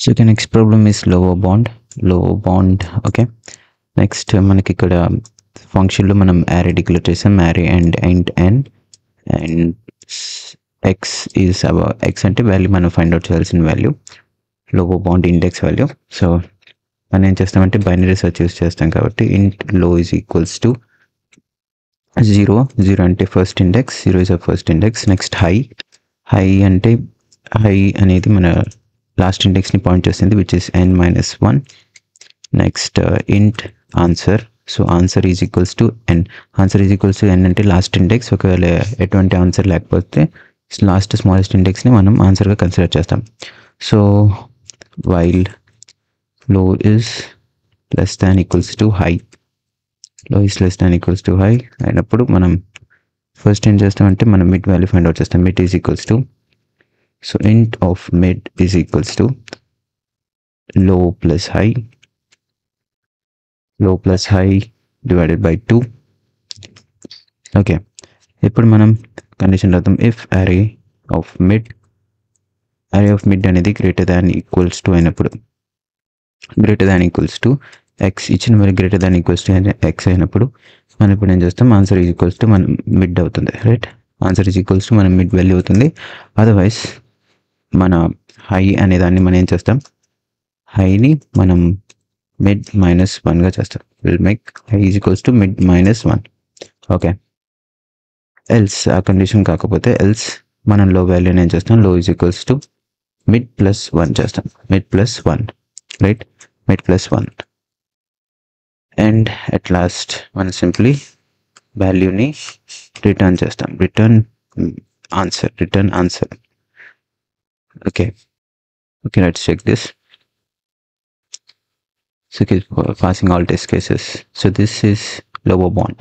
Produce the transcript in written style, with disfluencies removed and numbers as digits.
So the next problem is lower bound. Okay, next మనకి ఇక్కడ function లో మనం array డిక్లేర్ చేసాం, array and int n and x is our x అంటే value మనం find out చేయాల్సిన value, lower bound index value. So మనం ఏం చేస్తామంటే బైనరీ సెర్చ్ యూస్ చేస్తాం కాబట్టి int low is equals to 0 అంటే first index, 0 is a first index. Next high అంటే హై అనేది మన లాస్ట్ ఇండెక్స్ ని పాయింట్ చేస్తుంది, which is n-1. Next int answer, so answer is equals to n. Answer is equals to n అంటే last index, ఒకవేళ ఎటువంటి answer లేకపోతే last smallest ఇండెక్స్ని మనం ఆన్సర్గా కన్సిడర్ చేస్తాం. So while low is less than equals to high, low is less than equals to high అయినప్పుడు మనం ఫస్ట్ ఏం చేస్తామంటే మనం మిడ్ వాల్యూ ఫైండ్ అవుట్ చేస్తాం. Mid is equals to, so int of mid is equals to low plus high divided by 2. Okay, ఇప్పుడు మనం condition రాద్దాం. If array of mid అనేది గ్రేటర్ దాన్ ఈక్వల్స్ టు అయినప్పుడు, greater than equals to X ఇచ్చిన మరి greater than equals to X అయినప్పుడు మనం ఇప్పుడు ఏం చేస్తాం, ఆన్సర్ ఈజ్ ఈక్వల్స్ టు మనం మిడ్ అవుతుంది, right? Answer is equals to మనం మిడ్ వాల్యూ అవుతుంది. అదర్వైజ్ మన హై అనే దాన్ని మనం ఏం చేస్తాం, హైని మనం మిడ్ -1గా చేస్తాం. Will make high is equals to mid -1. Okay, else ఆ కండిషన్ కాకపోతే ఎల్స్ మనం లో వాల్యూని ఏం చేస్తాం, లో ఈజ్ ఈక్వల్స్ టు మిడ్ +1 చేస్తాం. Mid +1, right? Mid +1 and at last మనం సింప్లీ వాల్యూని రిటర్న్ చేస్తాం, return answer. Okay, let's check this. So passing all test cases. So this is lower bound.